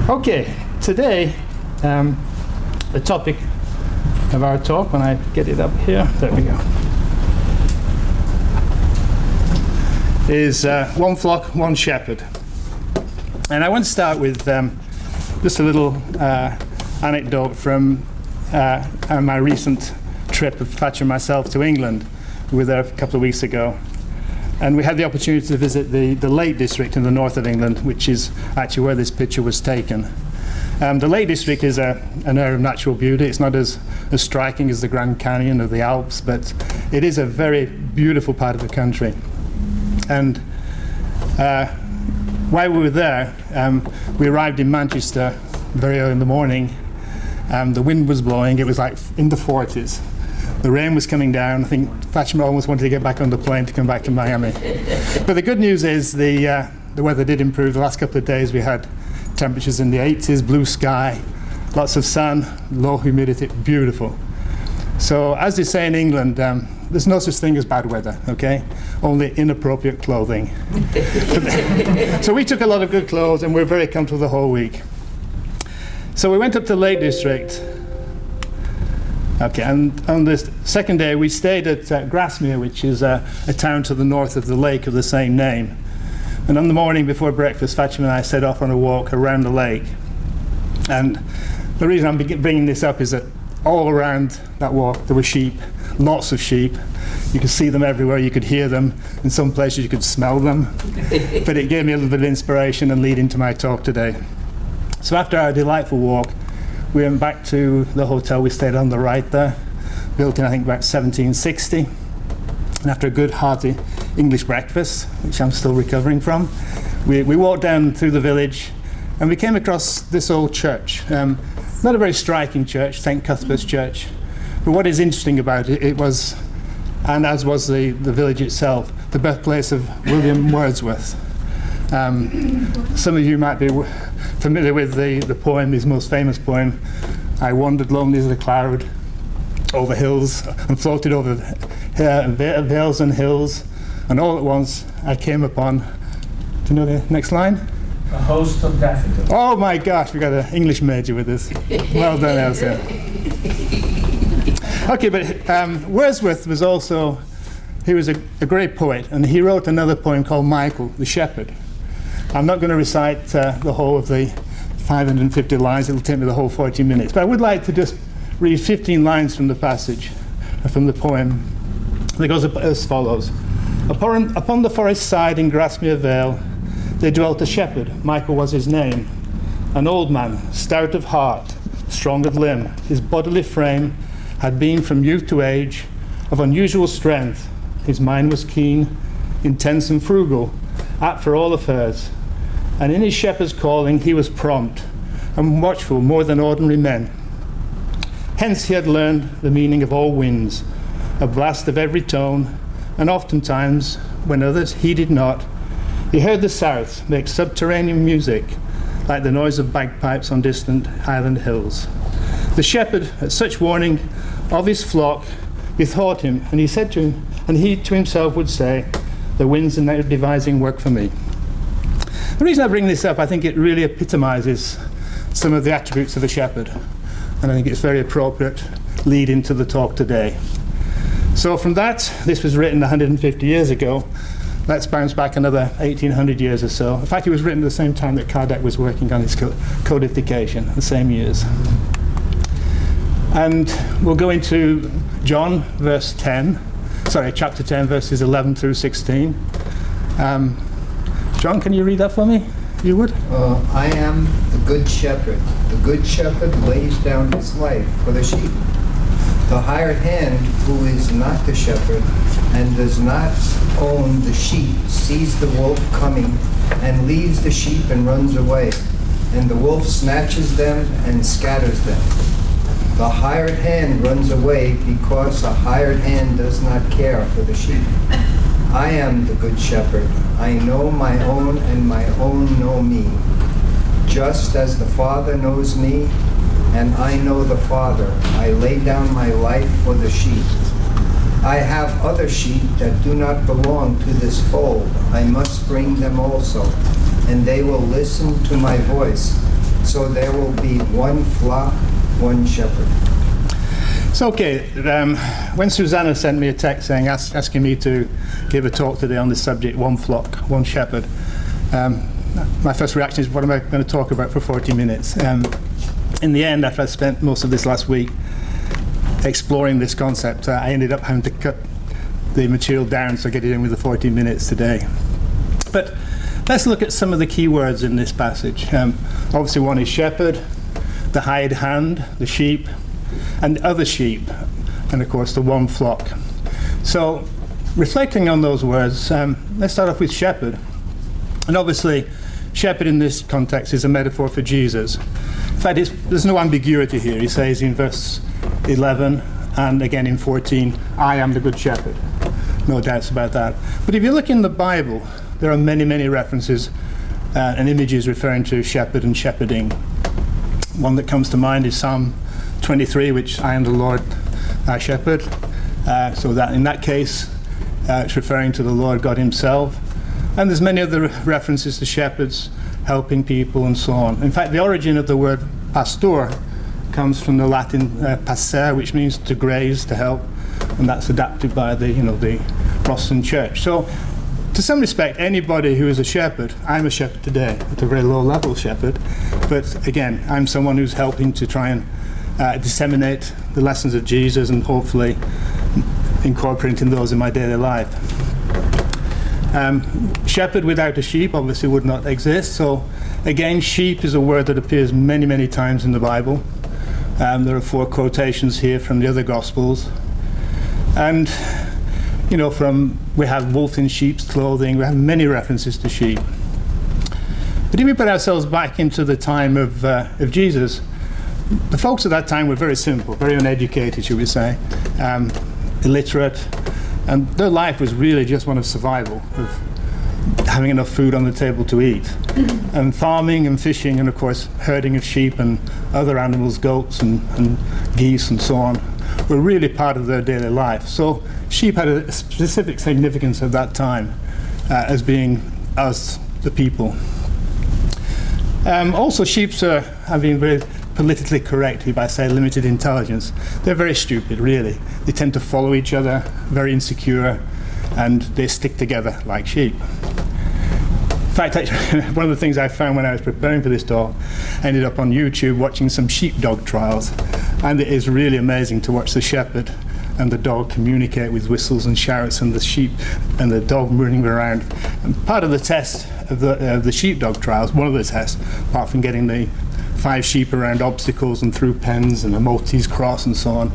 Okay, today the topic of our talk, when I get it up here, there we go, is one flock, one shepherd. And I want to start with just a little anecdote from my recent trip of Thatcher and myself to England. We were there a couple of weeks ago. And we had the opportunity to visit the Lake District in the north of England, which is actually where this picture was taken. The Lake District is an area of natural beauty. It's not as striking as the Grand Canyon or the Alps, but it is a very beautiful part of the country. And while we were there, we arrived in Manchester very early in the morning. The wind was blowing. It was like in the 40s. The rain was coming down. I think Thatcher almost wanted to get back on the plane to come back to Miami. But the good news is the weather did improve. The last couple of days we had temperatures in the 80s, blue sky, lots of sun, low humidity, beautiful. So as they say in England, there's no such thing as bad weather, okay? Only inappropriate clothing. So we took a lot of good clothes and we were very comfortable the whole week. So we went up to the Lake District. Okay, and on the second day we stayed at Grasmere, which is a town to the north of the lake of the same name. And on the morning before breakfast, Thatcher and I set off on a walk around the lake. And the reason I'm bringing this up is that all around that walk there were sheep, lots of sheep. You could see them everywhere, you could hear them. In some places you could smell them. But it gave me a little bit of inspiration and lead into my talk today. So after our delightful walk, we went back to the hotel. We stayed on the right there, built in I think about 1760. And after a good hearty English breakfast, which I'm still recovering from, we walked down through the village and we came across this old church. Not a very striking church, St. Cuthbert's Church. But what is interesting about it, it was, and as was the village itself, the birthplace of William Wordsworth. Some of you might be familiar with the poem, his most famous poem, I wandered lonely as a cloud over hills and floated over vales and hills, and all at once I came upon, do you know the next line? A host of daffodils. Oh my gosh, we got an English major with us. Well done, Elsa. Okay, but Wordsworth was also, he was a great poet, and he wrote another poem called Michael, the Shepherd. I'm not going to recite the whole of the 550 lines. It'll take me the whole 40 minutes. But I would like to just read 15 lines from the passage, from the poem. It goes as follows. Upon the forest side in Grasmere Vale, there dwelt a shepherd. Michael was his name. An old man, stout of heart, strong of limb. His bodily frame had been from youth to age of unusual strength. His mind was keen, intense and frugal, apt for all affairs. And in his shepherd's calling he was prompt and watchful more than ordinary men. Hence he had learned the meaning of all winds, a blast of every tone, and oftentimes, when others heeded not, he heard the south make subterranean music like the noise of bagpipes on distant highland hills. The shepherd, at such warning of his flock, bethought him, and he said to him, and he to himself would say, the winds are now devising work for me. The reason I bring this up, I think it really epitomizes some of the attributes of a shepherd, and I think it's very appropriate lead into the talk today. So from that, this was written 150 years ago. Let's bounce back another 1800 years or so. In fact, it was written at the same time that Kardec was working on his codification, the same years. And we'll go into John, chapter 10, verses 11 through 16. John, can you read that for me, if you would? I am the good shepherd. The good shepherd lays down his life for the sheep. The hired hand, who is not the shepherd and does not own the sheep, sees the wolf coming and leaves the sheep and runs away. And the wolf snatches them and scatters them. The hired hand runs away because a hired hand does not care for the sheep. I am the good shepherd. I know my own, and my own know me. Just as the Father knows me, and I know the Father, I lay down my life for the sheep. I have other sheep that do not belong to this fold. I must bring them also, and they will listen to my voice. So there will be one flock, one shepherd. It's okay. When Susanna sent me a text saying, asking me to give a talk today on this subject, one flock, one shepherd, my first reaction is, what am I going to talk about for 40 minutes? In the end, after I spent most of this last week exploring this concept, I ended up having to cut the material down so I get it in with the 40 minutes today. But let's look at some of the key words in this passage. Obviously, one is shepherd, the hired hand, the sheep, and other sheep, and of course the one flock. So reflecting on those words, let's start off with shepherd. And obviously shepherd in this context is a metaphor for Jesus. In fact, there's no ambiguity here. He says in verse 11 and again in 14, I am the good shepherd. No doubts about that. But if you look in the Bible, there are many, many references and images referring to shepherd and shepherding. One that comes to mind is Psalm 23, which I am the Lord our shepherd. So that in that case, it's referring to the Lord God himself. And there's many other references to shepherds helping people and so on. In fact, the origin of the word pastor comes from the Latin passer, which means to graze, to help, and that's adapted by the Protestant church. So to some respect, anybody who is a shepherd, I'm a shepherd today, at a very low level shepherd, but again, I'm someone who's helping to try and disseminate the lessons of Jesus and hopefully incorporating those in my daily life. Shepherd without a sheep obviously would not exist. So again, sheep is a word that appears many, many times in the Bible. There are 4 quotations here from the other Gospels. And, we have wolf in sheep's clothing, we have many references to sheep. But if we put ourselves back into the time of Jesus, the folks at that time were very simple, very uneducated, should we say, illiterate, and their life was really just one of survival, of having enough food on the table to eat. And farming and fishing and, of course, herding of sheep and other animals, goats and geese and so on, were really part of their daily life. So sheep had a specific significance at that time as being us, the people. Also, sheep have been very politically correct, if I say limited intelligence. They're very stupid, really. They tend to follow each other, very insecure, and they stick together like sheep. In fact, one of the things I found when I was preparing for this talk, I ended up on YouTube watching some sheepdog trials, and it is really amazing to watch the shepherd and the dog communicate with whistles and shouts, and the sheep and the dog running around. And part of the test of the sheepdog trials, one of the tests, apart from getting the 5 sheep around obstacles and through pens and a Maltese cross and so on,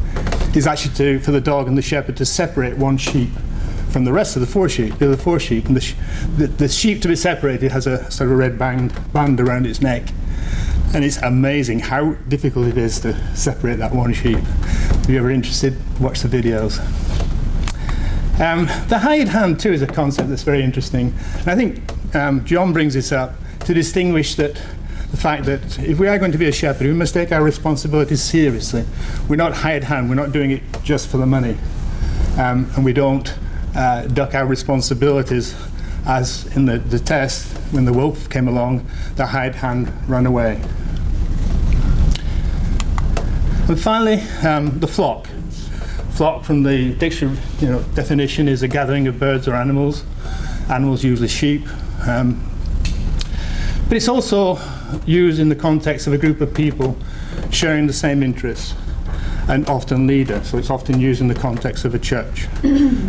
is actually for the dog and the shepherd to separate one sheep from the rest of the 4 sheep, the other 4 sheep. And the sheep to be separated has a sort of red band around its neck. And it's amazing how difficult it is to separate that one sheep. If you're ever interested, watch the videos. The hired hand too is a concept that's very interesting. And I think John brings this up to distinguish the fact that if we are going to be a shepherd, we must take our responsibilities seriously. We're not hired hand, we're not doing it just for the money. And we don't duck our responsibilities, as in the test, when the wolf came along, the hired hand ran away. And finally, the flock. Flock, from the dictionary definition, is a gathering of birds or animals. Animals, usually sheep. But it's also used in the context of a group of people sharing the same interests, and often leader. So it's often used in the context of a church.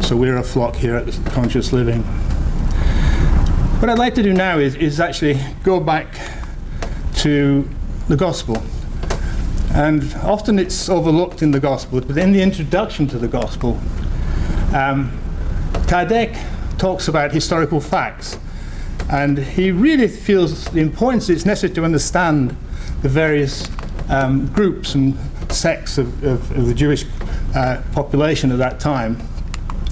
So we're a flock here at Conscious Living. What I'd like to do now is actually go back to the gospel. And often it's overlooked in the gospel, but in the introduction to the gospel, Kardec talks about historical facts. And he really feels the importance it's necessary to understand the various groups and sects of the Jewish population at that time.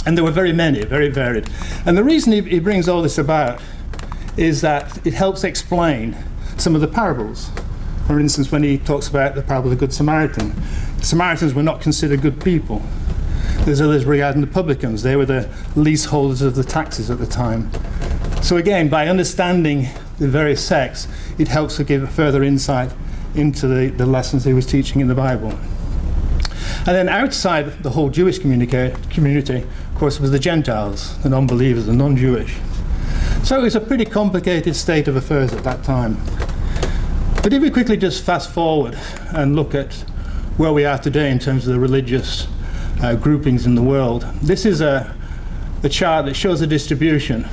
And there were very many, very varied. And the reason he brings all this about is that it helps explain some of the parables. For instance, when he talks about the parable of the Good Samaritan, the Samaritans were not considered good people. There's others regarding the publicans. They were the leaseholders of the taxes at the time. So again, by understanding the various sects, it helps to give further insight into the lessons he was teaching in the Bible. And then outside the whole Jewish community, of course, was the Gentiles, the non-believers, the non-Jewish. So it was a pretty complicated state of affairs at that time. But if we quickly just fast forward and look at where we are today in terms of the religious groupings in the world, this is a chart that shows the distribution.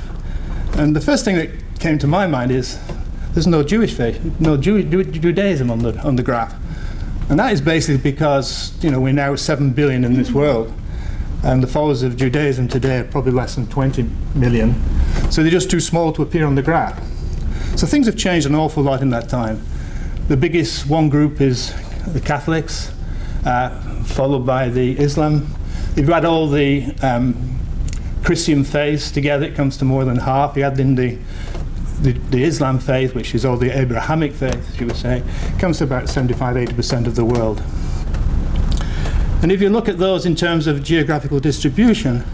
And the first thing that came to my mind is there's no Jewish faith, no Judaism on the graph. And that is basically because, we're now 7 billion in this world, and the followers of Judaism today are probably less than 20 million. So they're just too small to appear on the graph. So things have changed an awful lot in that time. The biggest one group is the Catholics, followed by the Islam. If you add all the Christian faiths together, it comes to more than half. You add in the Islam faith, which is all the Abrahamic faith, as you would say, comes to about 75–80% of the world. And if you look at those in terms of geographical distribution,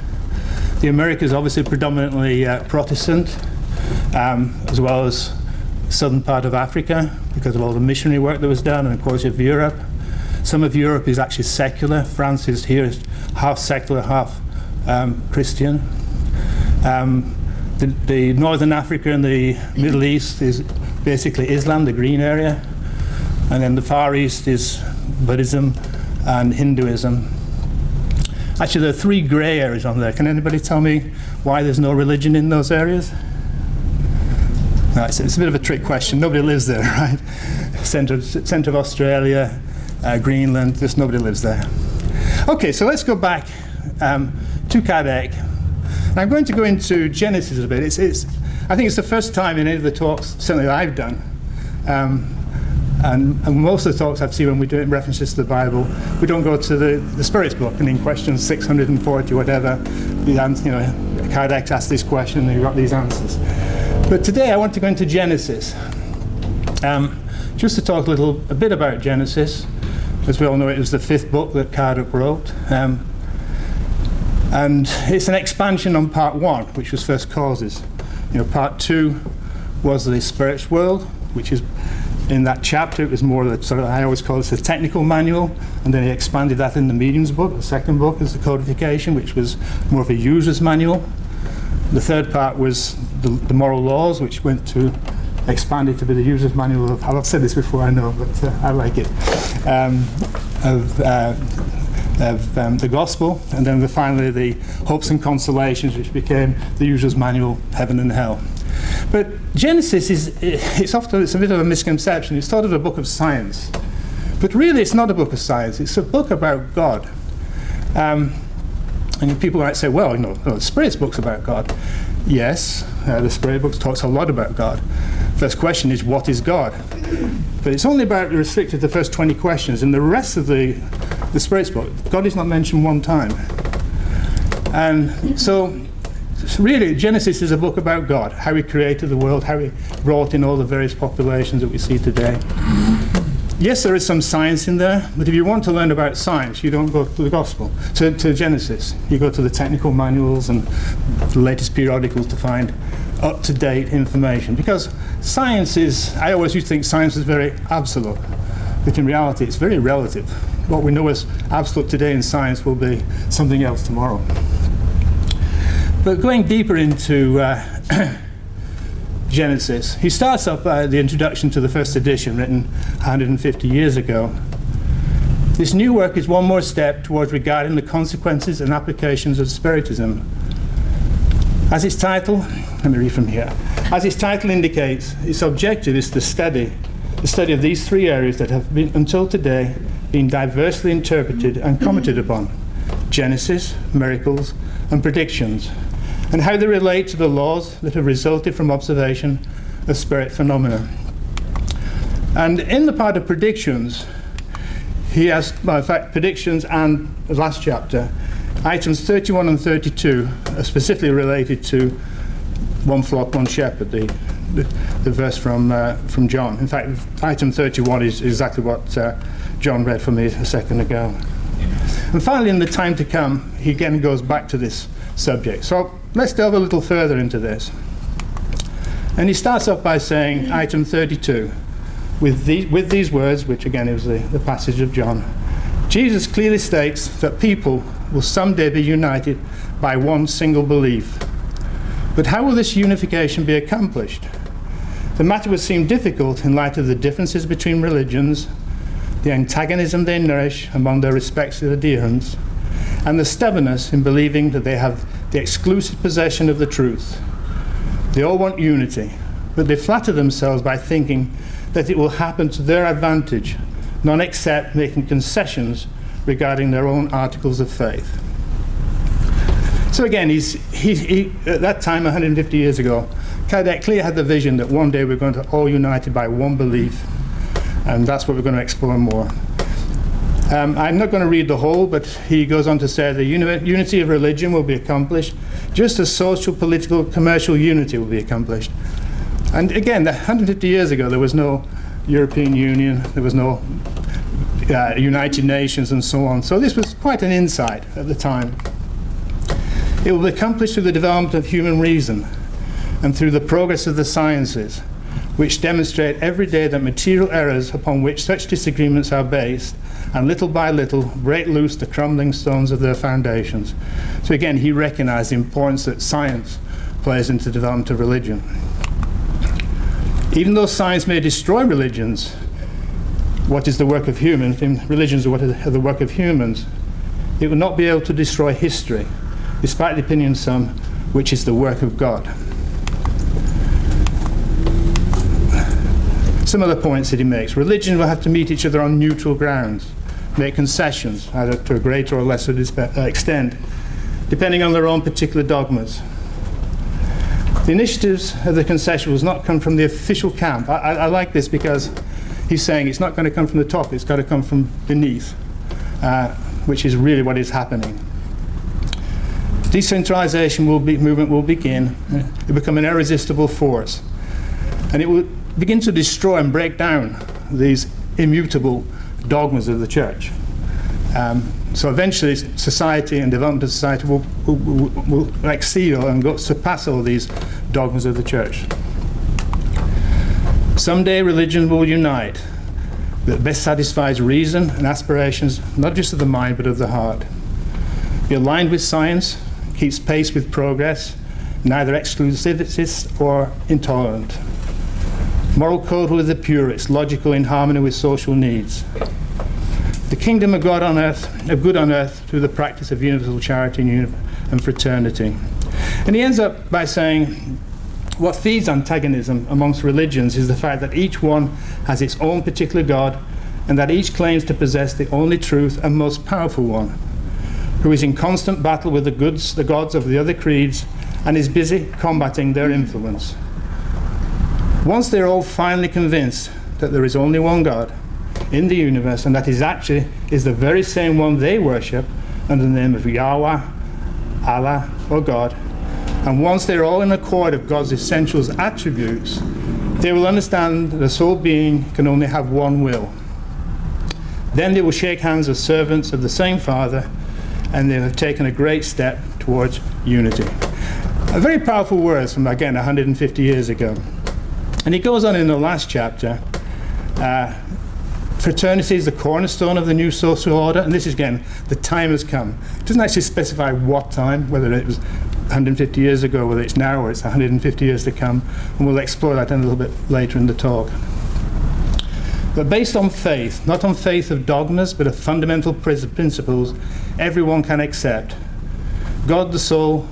the Americas obviously predominantly Protestant, as well as southern part of Africa because of all the missionary work that was done, and of course you have Europe. Some of Europe is actually secular. France is here is half secular, half Christian. The Northern Africa and the Middle East is basically Islam, the green area. And then the Far East is Buddhism and Hinduism. Actually, there are 3 grey areas on there. Can anybody tell me why there's no religion in those areas? No, it's a bit of a trick question. Nobody lives there, right? Centre of Australia, Greenland, just nobody lives there. Okay, so let's go back to Kardec. I'm going to go into Genesis a bit. I think it's the first time in any of the talks, certainly that I've done, and most of the talks I've seen when we do references to the Bible, we don't go to the Spirit's book, and in question 640 whatever, Kardec asked this question and he got these answers. But today I want to go into Genesis, just to talk a bit about Genesis. As we all know, it was the 5th book that Kardec wrote. And it's an expansion on part 1, which was first causes. Part 2 was the spirit's world, which is in that chapter. It was more the sort of, I always call this the technical manual, and then he expanded that in the medium's book. The 2nd book is the codification, which was more of a user's manual. The 3rd part was the moral laws, which went to expanded to be the user's manual of, I've said this before, I know, but I like it, of the gospel, and then finally the hopes and consolations, which became the user's manual, heaven and hell. But Genesis it's a bit of a misconception. It's sort of a book of science, but really it's not a book of science. It's a book about God. And people might say, well, the Spirit's book's about God. Yes, the Spirit book talks a lot about God. First question is, what is God? But it's only about restricted to the first 20 questions. In the rest of the Spirit's book, God is not mentioned one time. And so really, Genesis is a book about God, how he created the world, how he brought in all the various populations that we see today. Yes, there is some science in there, but if you want to learn about science, you don't go to the Gospel, to Genesis. You go to the technical manuals and the latest periodicals to find up-to-date information. Because science I always used to think science is very absolute, but in reality it's very relative. What we know as absolute today in science will be something else tomorrow. But going deeper into Genesis, he starts up the introduction to the first edition, written 150 years ago. This new work is one more step towards regarding the consequences and applications of Spiritism. As its title, let me read from here. As its title indicates, its objective is the study of these 3 areas that have been, until today, been diversely interpreted and commented upon: Genesis, miracles, and predictions, and how they relate to the laws that have resulted from observation of spirit phenomena. And in the part of predictions, he has, well, in fact, predictions and the last chapter, items 31 and 32 are specifically related to one flock, one shepherd, the verse from John. In fact, item 31 is exactly what John read for me a second ago. And finally, in the time to come, he again goes back to this subject. So let's delve a little further into this. And he starts off by saying, item 32, with these words, which again is the passage of John, Jesus clearly states that people will someday be united by one single belief. But how will this unification be accomplished? The matter would seem difficult in light of the differences between religions, the antagonism they nourish among their respective adherents, and the stubbornness in believing that they have the exclusive possession of the truth. They all want unity, but they flatter themselves by thinking that it will happen to their advantage, none except making concessions regarding their own articles of faith. So again, he at that time, 150 years ago, Kardec clearly had the vision that one day we're going to all united by one belief, and that's what we're going to explore more. I'm not going to read the whole, but he goes on to say the unity of religion will be accomplished, just as social, political, commercial unity will be accomplished. And again, 150 years ago, there was no European Union, there was no United Nations and so on. So this was quite an insight at the time. It will be accomplished through the development of human reason and through the progress of the sciences, which demonstrate every day that material errors upon which such disagreements are based, and little by little break loose the crumbling stones of their foundations. So again, he recognized the importance that science plays into the development of religion. Even though science may destroy religions, what is the work of humans, religions are what are the work of humans, it will not be able to destroy history, despite the opinion of some, which is the work of God. Some other points that he makes. Religion will have to meet each other on neutral grounds, make concessions, either to a greater or lesser extent, depending on their own particular dogmas. The initiatives of the concession will not come from the official camp. I like this because he's saying it's not going to come from the top, it's got to come from beneath, which is really what is happening. Decentralization movement will begin, it will become an irresistible force, and it will begin to destroy and break down these immutable dogmas of the church. So eventually society and development of society will exceed and surpass all these dogmas of the church. Someday religion will unite that best satisfies reason and aspirations, not just of the mind but of the heart. Be aligned with science, keeps pace with progress, neither exclusivist or intolerant. Moral code with the purest, logical in harmony with social needs. The kingdom of God on earth, of good on earth, through the practice of universal charity and fraternity. And he ends up by saying, what feeds antagonism amongst religions is the fact that each one has its own particular God, and that each claims to possess the only truth and most powerful one, who is in constant battle with the gods of the other creeds, and is busy combating their influence. Once they're all finally convinced that there is only one God in the universe, and that is the very same one they worship under the name of Yahweh, Allah, or God, and once they're all in accord of God's essential attributes, they will understand that a soul being can only have one will. Then they will shake hands as servants of the same Father, and they have taken a great step towards unity. A very powerful words from, again, 150 years ago. And he goes on in the last chapter, fraternity is the cornerstone of the new social order, and this is, again, the time has come. It doesn't actually specify what time, whether it was 150 years ago, whether it's now or it's 150 years to come, and we'll explore that a little bit later in the talk. But based on faith, not on faith of dogmas, but of fundamental principles everyone can accept. God, the soul,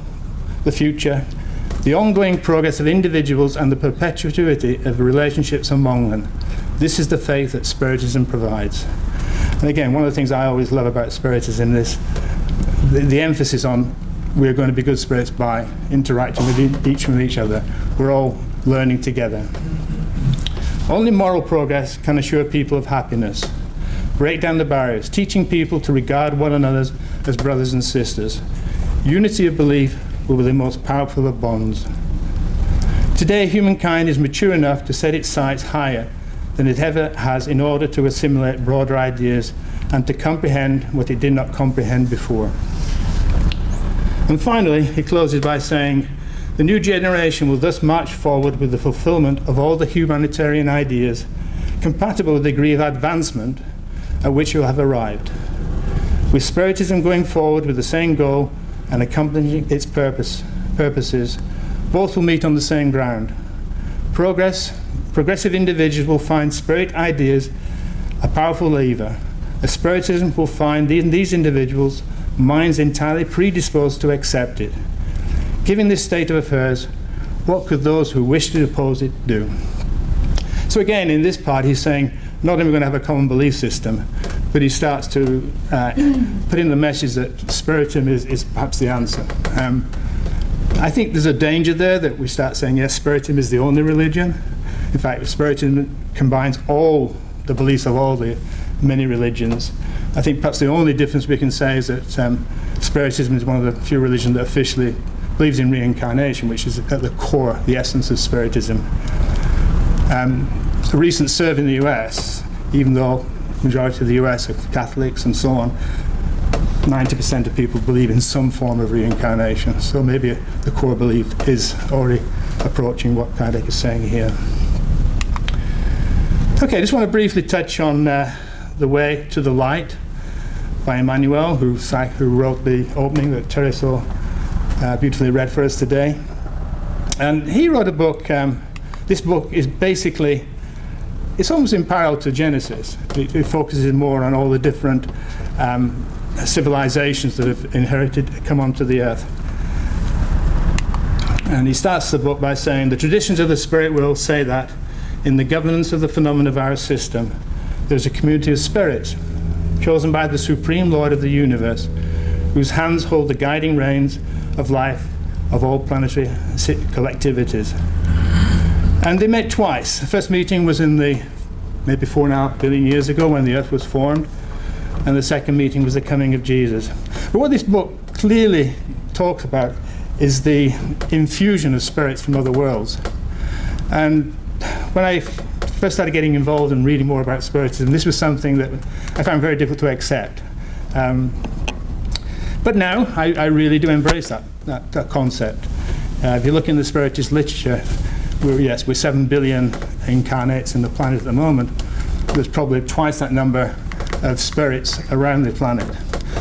the future, the ongoing progress of individuals, and the perpetuity of relationships among them. This is the faith that Spiritism provides. And again, one of the things I always love about Spiritism is the emphasis on we're going to be good spirits by interacting with each other. We're all learning together. Only moral progress can assure people of happiness, break down the barriers, teaching people to regard one another as brothers and sisters. Unity of belief will be the most powerful of bonds. Today, humankind is mature enough to set its sights higher than it ever has in order to assimilate broader ideas and to comprehend what it did not comprehend before. And finally, he closes by saying, the new generation will thus march forward with the fulfillment of all the humanitarian ideas compatible with the degree of advancement at which you'll have arrived. With Spiritism going forward with the same goal and accomplishing its purposes, both will meet on the same ground. Progressive individuals will find Spirit ideas a powerful lever. As Spiritism will find in these individuals minds entirely predisposed to accept it. Given this state of affairs, what could those who wish to oppose it do? So again, in this part, he's saying, not only are we going to have a common belief system, but he starts to put in the message that Spiritism is perhaps the answer. I think there's a danger there that we start saying, yes, Spiritism is the only religion. In fact, Spiritism combines all the beliefs of all the many religions. I think perhaps the only difference we can say is that Spiritism is one of the few religions that officially believes in reincarnation, which is at the core, the essence of Spiritism. A recent survey in the US, even though the majority of the US are Catholics and so on, 90% of people believe in some form of reincarnation. So maybe the core belief is already approaching what Kardec is saying here. Okay, I just want to briefly touch on The Way to the Light by Emmanuel, who wrote the opening that Terry so beautifully read for us today. And he wrote a book. This book is basically, it's almost in parallel to Genesis. It focuses more on all the different civilizations that have come onto the earth. And he starts the book by saying, the traditions of the spirit world say that in the governance of the phenomena of our system, there's a community of spirits chosen by the Supreme Lord of the universe, whose hands hold the guiding reins of life of all planetary collectivities. And they met twice. The first meeting was in the maybe 4.5 billion years ago when the earth was formed, and the second meeting was the coming of Jesus. But what this book clearly talks about is the infusion of spirits from other worlds. And when I first started getting involved and reading more about Spiritism, this was something that I found very difficult to accept. But now I really do embrace that concept. If you look in the Spiritist literature, we're 7 billion incarnates in the planet at the moment. There's probably twice that number of spirits around the planet.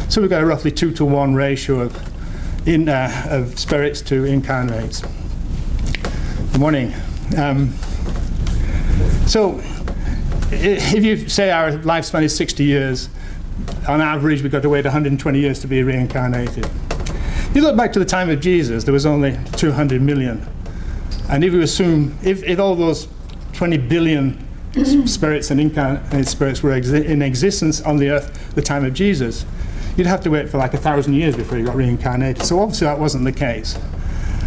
So we've got a roughly 2-to-1 ratio of spirits to incarnates. Good morning. So if you say our lifespan is 60 years, on average we've got to wait 120 years to be reincarnated. If you look back to the time of Jesus, there was only 200 million. And if you assume, if all those 20 billion spirits and incarnate spirits were in existence on the earth at the time of Jesus, you'd have to wait for like 1,000 years before you got reincarnated. So obviously that wasn't the case.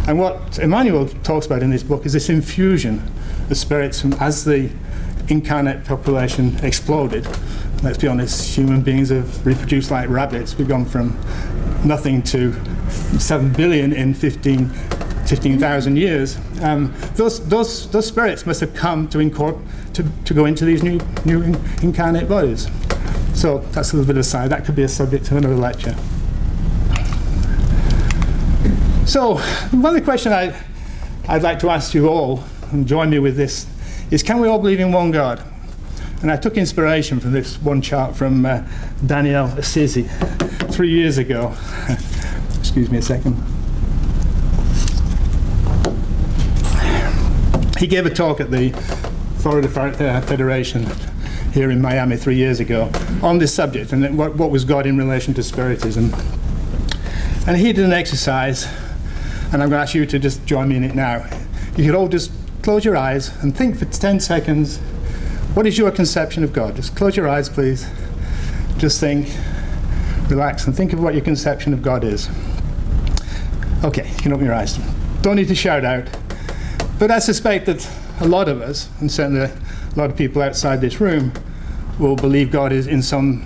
And what Emmanuel talks about in this book is this infusion of spirits as the incarnate population exploded. Let's be honest, human beings have reproduced like rabbits. We've gone from nothing to 7 billion in 15,000 years. Those spirits must have come to go into these new incarnate bodies. So that's a little bit aside. That could be a subject of another lecture. So one of the questions I'd like to ask you all, and join me with this, is can we all believe in one God? And I took inspiration from this one chart from Daniel Assisi 3 years ago. Excuse me a second. He gave a talk at the Florida Federation here in Miami 3 years ago on this subject, and what was God in relation to Spiritism. And he did an exercise, and I'm going to ask you to just join me in it now. You could all just close your eyes and think for 10 seconds, what is your conception of God? Just close your eyes, please. Just think, relax, and think of what your conception of God is. Okay, you can open your eyes. Don't need to shout out. But I suspect that a lot of us, and certainly a lot of people outside this room, will believe God is in some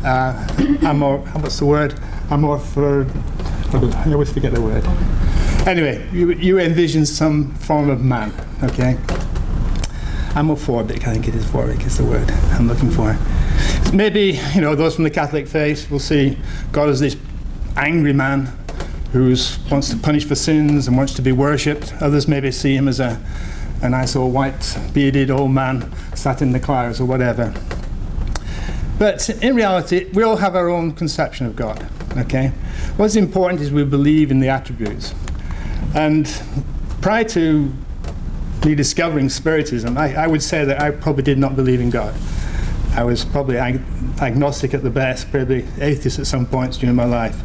what's the word? I always forget the word. Anyway, you envision some form of man, okay? Amorphobic, I think it is, phobic is the word I'm looking for. Maybe, those from the Catholic faith will see God as this angry man who wants to punish for sins and wants to be worshipped. Others maybe see him as a and I saw a white-bearded old man sat in the clouds or whatever. But in reality, we all have our own conception of God, okay? What's important is we believe in the attributes. And prior to me discovering Spiritism, I would say that I probably did not believe in God. I was probably agnostic at the best, probably atheist at some points during my life.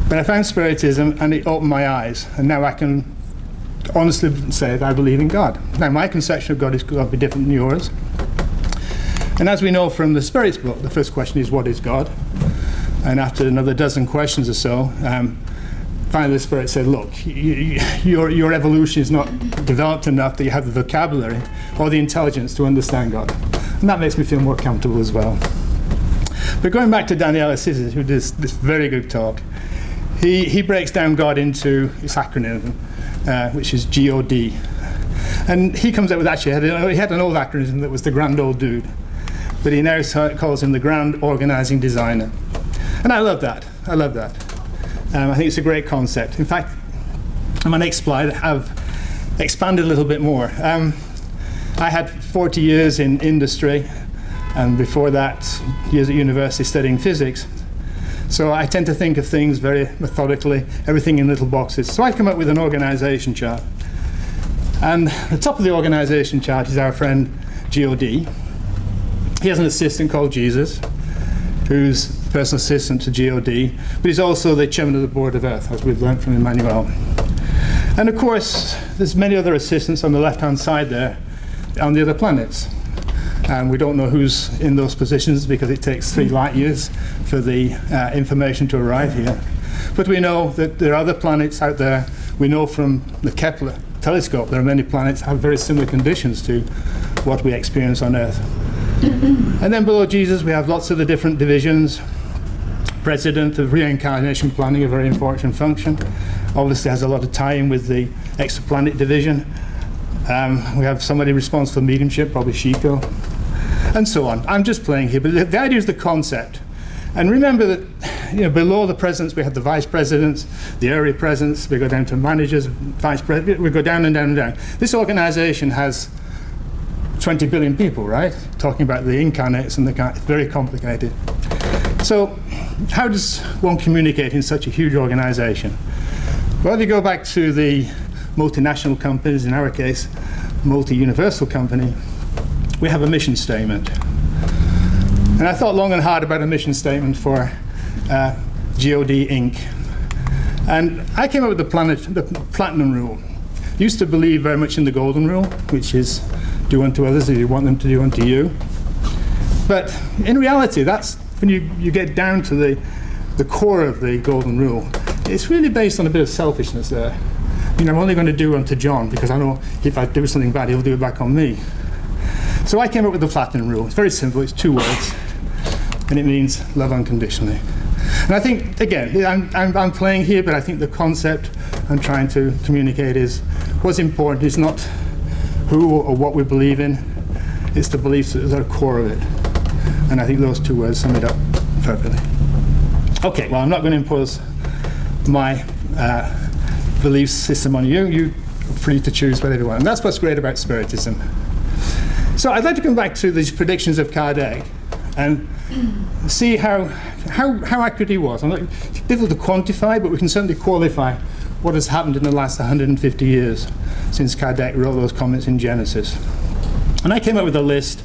But I found Spiritism and it opened my eyes, and now I can honestly say that I believe in God. Now, my conception of God is going to be different than yours. And as we know from the Spirit's book, the first question is, what is God? And after another dozen questions or so, finally the Spirit said, look, your evolution is not developed enough that you have the vocabulary or the intelligence to understand God. And that makes me feel more comfortable as well. But going back to Daniel Assisi, who does this very good talk, he breaks down God into this acronym, which is G-O-D. And he comes up with, actually, he had an old acronym that was the Grand Old Dude. But he now calls him the Grand Organizing Designer. And I love that. I love that. I think it's a great concept. In fact, on my next slide, I've expanded a little bit more. I had 40 years in industry, and before that, years at university studying physics. So I tend to think of things very methodically, everything in little boxes. So I come up with an organization chart. And the top of the organization chart is our friend G.O.D. He has an assistant called Jesus, who's the personal assistant to G.O.D., but he's also the chairman of the board of Earth, as we've learned from Emmanuel. And of course, there's many other assistants on the left-hand side there, on the other planets. And we don't know who's in those positions because it takes 3 light years for the information to arrive here. But we know that there are other planets out there. We know from the Kepler telescope there are many planets that have very similar conditions to what we experience on Earth. And then below Jesus, we have lots of the different divisions. President of reincarnation planning, a very important function. Obviously has a lot of tie-in with the exoplanet division. We have somebody responsible for mediumship, probably Chico, and so on. I'm just playing here, but the idea is the concept. And remember that below the presidents, we have the vice presidents, the area presidents, we go down to managers, vice presidents, we go down and down and down. This organization has 20 billion people, right? Talking about the incarnates and it's very complicated. So how does one communicate in such a huge organization? Well, if you go back to the multinational companies, in our case, multi-universal company, we have a mission statement. And I thought long and hard about a mission statement for G.O.D. Inc. And I came up with the platinum rule. Used to believe very much in the golden rule, which is do unto others as you want them to do unto you. But in reality, that's when you get down to the core of the golden rule. It's really based on a bit of selfishness there. I'm only going to do unto John because I know if I do something bad, he'll do it back on me. So I came up with the platinum rule. It's very simple. It's 2 words, and it means love unconditionally. And I think, again, I'm playing here, but I think the concept I'm trying to communicate is what's important is not who or what we believe in, it's the beliefs that are the core of it. And I think those 2 words sum it up perfectly. Okay, well, I'm not going to impose my belief system on you. You're free to choose whatever you want. And that's what's great about Spiritism. So I'd like to come back to these predictions of Kardec and see how accurate he was. It's difficult to quantify, but we can certainly qualify what has happened in the last 150 years since Kardec wrote those comments in Genesis. And I came up with a list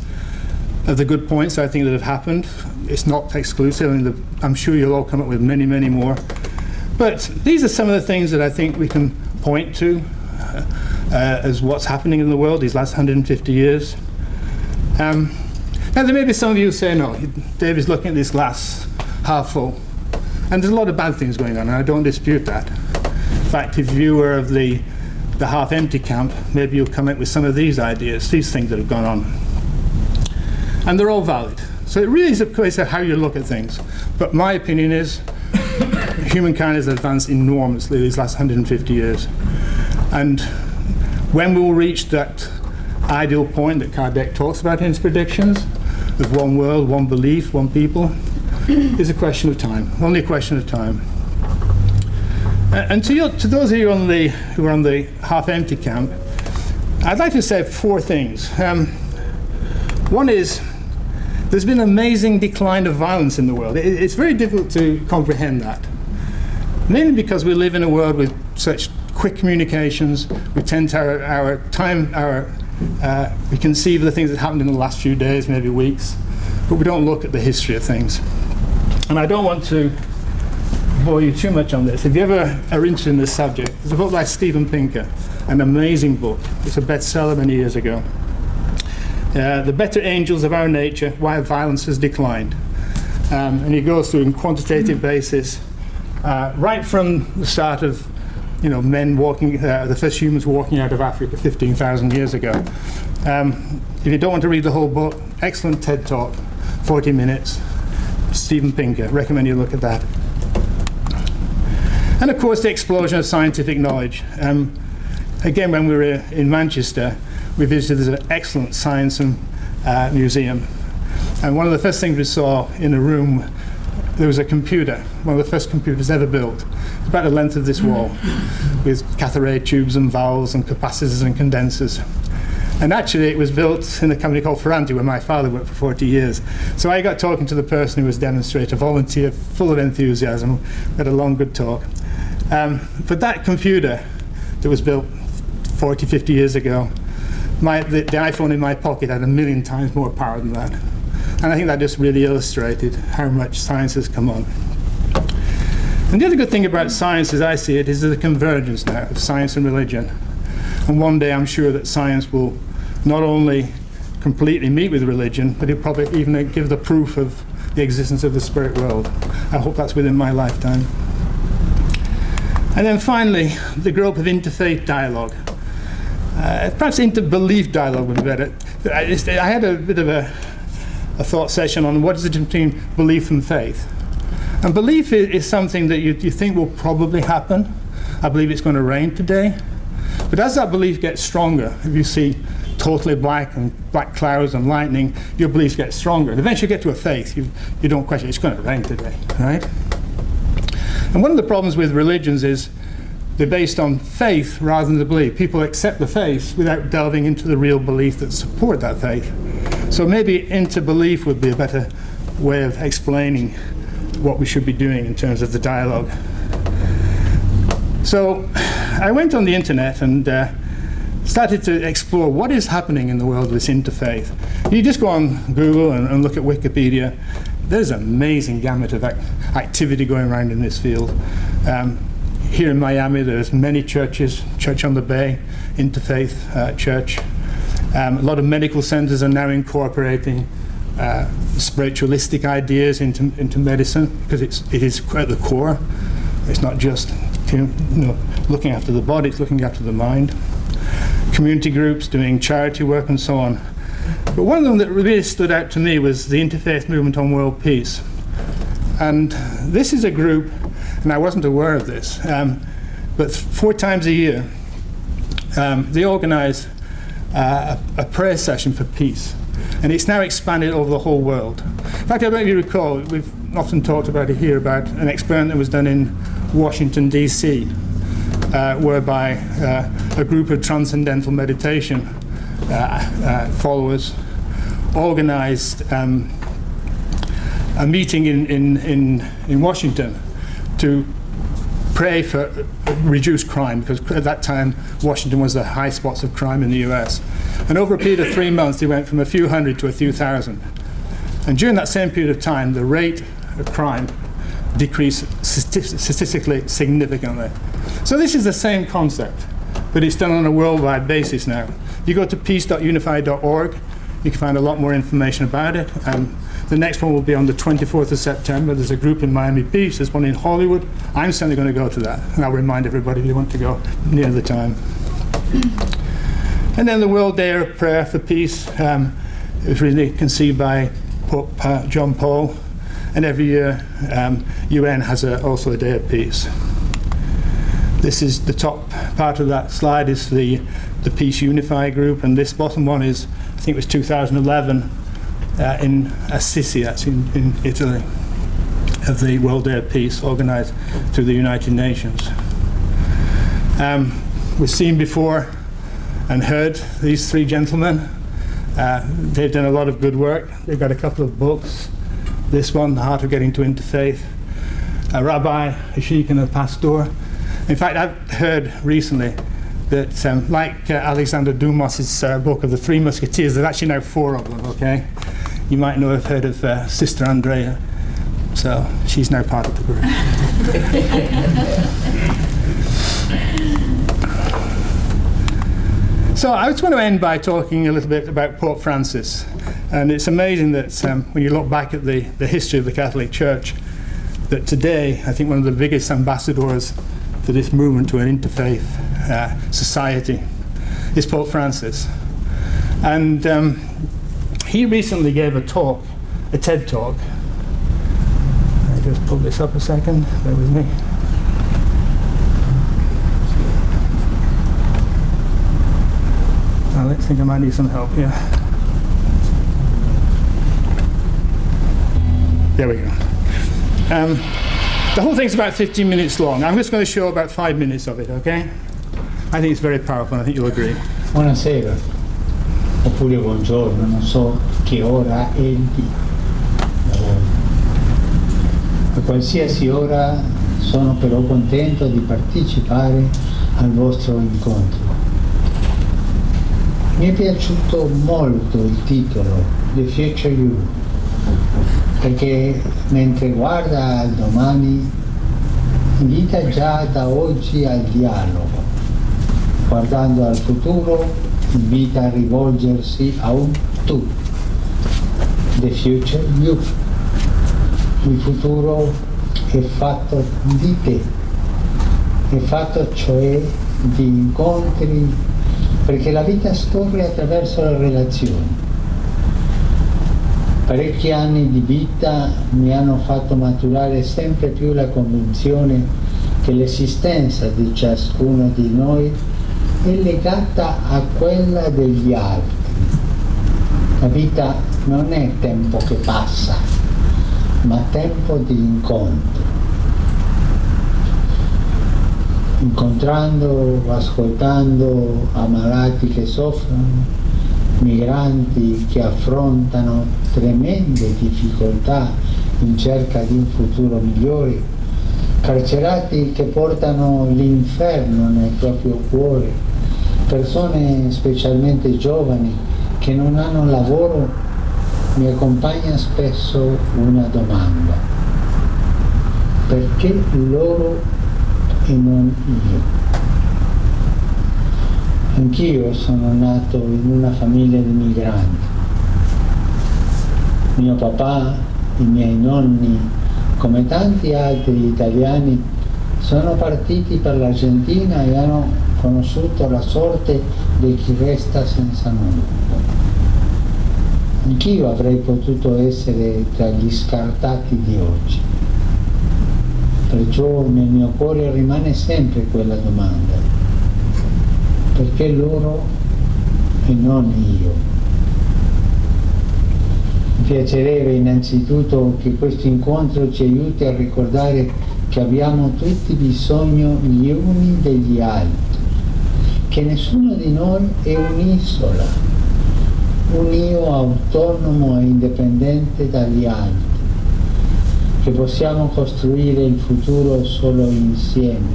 of the good points I think that have happened. It's not exclusive. I'm sure you'll all come up with many, many more. But these are some of the things that I think we can point to as what's happening in the world these last 150 years. Now, there may be some of you who say, no, Dave is looking at this glass half full. And there's a lot of bad things going on, and I don't dispute that. In fact, if you were of the half-empty camp, maybe you'll come up with some of these ideas, these things that have gone on. And they're all valid. So it really is a case of how you look at things. But my opinion is humankind has advanced enormously these last 150 years. And when we will reach that ideal point that Kardec talks about in his predictions, of one world, one belief, one people, is a question of time, only a question of time. And to those of you who are on the half-empty camp, I'd like to say 4 things. One is, there's been an amazing decline of violence in the world. It's very difficult to comprehend that. Mainly because we live in a world with such quick communications. We tend to we conceive of the things that happened in the last few days, maybe weeks, but we don't look at the history of things. And I don't want to bore you too much on this. If you ever are interested in this subject, there's a book by Steven Pinker, an amazing book. It's a bestseller many years ago. The Better Angels of Our Nature, Why Violence Has Declined. And he goes through in quantitative basis, right from the start of men walking, the first humans walking out of Africa 15,000 years ago. If you don't want to read the whole book, excellent TED Talk, 40 minutes, Steven Pinker, recommend you look at that. And of course the explosion of scientific knowledge. Again, when we were in Manchester, we visited an excellent science museum. And one of the first things we saw in a room, there was a computer, one of the first computers ever built. It's about the length of this wall, with cathode ray tubes and valves and capacitors and condensers. And actually it was built in a company called Ferranti, where my father worked for 40 years. So I got talking to the person who was demonstrator, volunteer, full of enthusiasm. We had a long, good talk. But that computer that was built 40, 50 years ago, the iPhone in my pocket had 1 million times more power than that. And I think that just really illustrated how much science has come on. And the other good thing about science, as I see it, is the convergence now of science and religion. And one day I'm sure that science will not only completely meet with religion, but it'll probably even give the proof of the existence of the spirit world. I hope that's within my lifetime. And then finally, the growth of interfaith dialogue. Perhaps inter-belief dialogue would be better. I had a bit of a thought session on what is the difference between belief and faith. And belief is something that you think will probably happen. I believe it's going to rain today. But as that belief gets stronger, if you see totally black and black clouds and lightning, your beliefs get stronger. And eventually you get to a faith, you don't question it's going to rain today, right? And one of the problems with religions is they're based on faith rather than the belief. People accept the faith without delving into the real belief that support that faith. So maybe inter-belief would be a better way of explaining what we should be doing in terms of the dialogue. So I went on the internet and started to explore what is happening in the world of this interfaith. You just go on Google and look at Wikipedia. There's an amazing gamut of activity going around in this field. Here in Miami, there's many churches, Church on the Bay, interfaith church. A lot of medical centers are now incorporating spiritualistic ideas into medicine, because it is at the core. It's not just looking after the body, it's looking after the mind. Community groups doing charity work and so on. But one of them that really stood out to me was the Interfaith Movement on World Peace. And this is a group, and I wasn't aware of this, but 4 times a year they organize a prayer session for peace. And it's now expanded over the whole world. In fact, I don't know if you recall, we've often talked about it here, about an experiment that was done in Washington, D.C., whereby a group of transcendental meditation followers organized a meeting in Washington to pray for reduced crime, because at that time Washington was the high spots of crime in the US. And over a period of 3 months they went from a few hundred to a few thousand. And during that same period of time the rate of crime decreased statistically significantly. So this is the same concept, but it's done on a worldwide basis now. You go to peace.unify.org, you can find a lot more information about it. The next one will be on the 24th of September. There's a group in Miami Beach, there's one in Hollywood. I'm certainly going to go to that, and I'll remind everybody if they want to go near the time. And then the World Day of Prayer for Peace. It was really conceived by Pope John Paul, and every year UN has also a Day of Peace. This is the top part of that slide is the Peace Unify group, and this bottom one is, I think it was 2011, in Assisi, that's in Italy, of the World Day of Peace, organised through the United Nations. We've seen before and heard these three gentlemen. They've done a lot of good work. They've got a couple of books. This one, The Heart of Getting to Interfaith, a rabbi, a sheikh, and a pastor. In fact, I've heard recently that, like Alexander Dumas's book of the Three Musketeers, there's actually now 4 of them, okay? You might know have heard of Sister Andrea. So she's now part of the group. So I just want to end by talking a little bit about Pope Francis. And it's amazing that when you look back at the history of the Catholic Church, that today, I think one of the biggest ambassadors for this movement to an interfaith society is Pope Francis. And he recently gave a talk, a TED talk. I'll just pull this up a second, bear with me. I think I might need some help here. There we go. The whole thing's about 15 minutes long. I'm just going to show about 5 minutes of it, okay? I think it's very powerful, and I think you'll agree. Buonasera, oppure buongiorno, non so che ora è di lavoro. A qualsiasi ora sono però contento di partecipare al vostro incontro. Mi è piaciuto molto il titolo, The Future You, perché mentre guarda al domani invita già da oggi al dialogo, guardando al futuro invita a rivolgersi a un tu, The Future You. Il futuro è fatto di te, è fatto cioè di incontri, perché la vita scorre attraverso le relazioni. Parecchi anni di vita mi hanno fatto maturare sempre più la convinzione che l'esistenza di ciascuno di noi è legata a quella degli altri. La vita non è tempo che passa, ma tempo di incontro. Incontrando, ascoltando ammalati che soffrono, migranti che affrontano tremende difficoltà in cerca di un futuro migliore, carcerati che portano l'inferno nel proprio cuore, persone specialmente giovani che non hanno lavoro, mi accompagna spesso una domanda: perché loro e non io? Anch'io sono nato in una famiglia di migranti. Mio papà, i miei nonni, come tanti altri italiani, sono partiti per l'Argentina e hanno conosciuto la sorte di chi resta senza nulla. Anch'io avrei potuto essere tra gli scartati di oggi. Perciò nel mio cuore rimane sempre quella domanda: perché loro e non io? Mi piacerebbe innanzitutto che questo incontro ci aiuti a ricordare che abbiamo tutti bisogno gli uni degli altri, che nessuno di noi è un'isola, un io autonomo e indipendente dagli altri, che possiamo costruire il futuro solo insieme,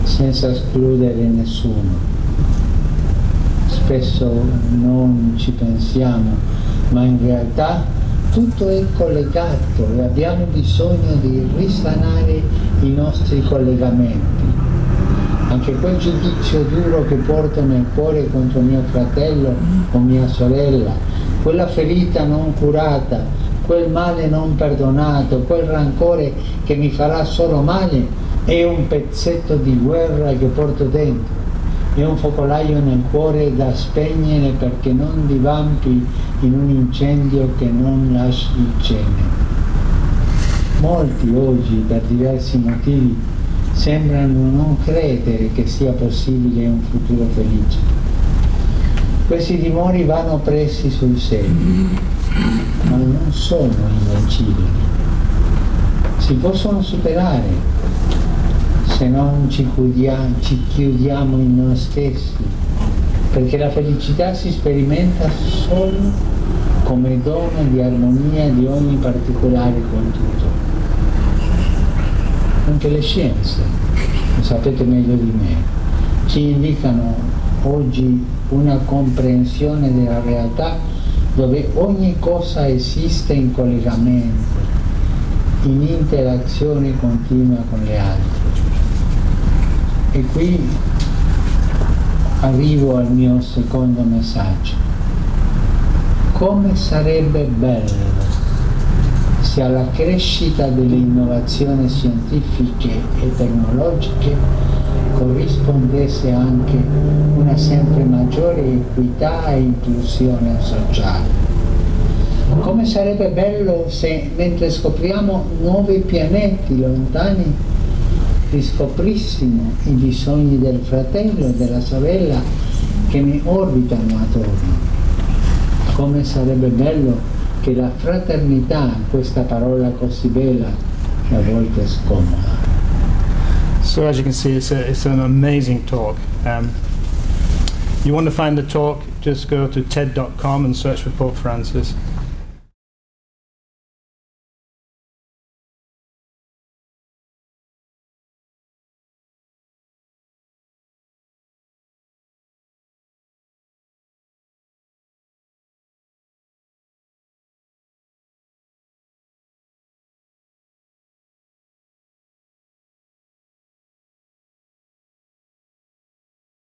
senza escludere nessuno. Spesso non ci pensiamo, ma in realtà tutto è collegato e abbiamo bisogno di risanare i nostri collegamenti. Anche quel giudizio duro che porto nel cuore contro mio fratello o mia sorella, quella ferita non curata, quel male non perdonato, quel rancore che mi farà solo male, è un pezzetto di guerra che porto dentro, è un focolaio nel cuore da spegnere perché non divampi in un incendio che non lasci cenere. Molti oggi, per diversi motivi, sembrano non credere che sia possibile un futuro felice. Questi timori vanno presi sul serio, ma non sono invincibili. Si possono superare se non ci chiudiamo in noi stessi perché la felicità si sperimenta solo come dono di armonia di ogni particolare con tutto. Anche le scienze, lo sapete meglio di me, ci indicano oggi una comprensione della realtà dove ogni cosa esiste in collegamento, in interazione continua con le altre. E qui arrivo al mio secondo messaggio. Come sarebbe bello se alla crescita delle innovazioni scientifiche e tecnologiche corrispondesse anche una sempre maggiore equità e inclusione sociale. Come sarebbe bello se, mentre scopriamo nuovi pianeti lontani, riscoprissimo i bisogni del fratello e della sorella che mi orbitano attorno. Come sarebbe bello che la fraternità, questa parola così bella, che a volte è scomoda. So as you can see, it's an amazing talk. You want to find the talk, just go to TED.com and search for Pope Francis.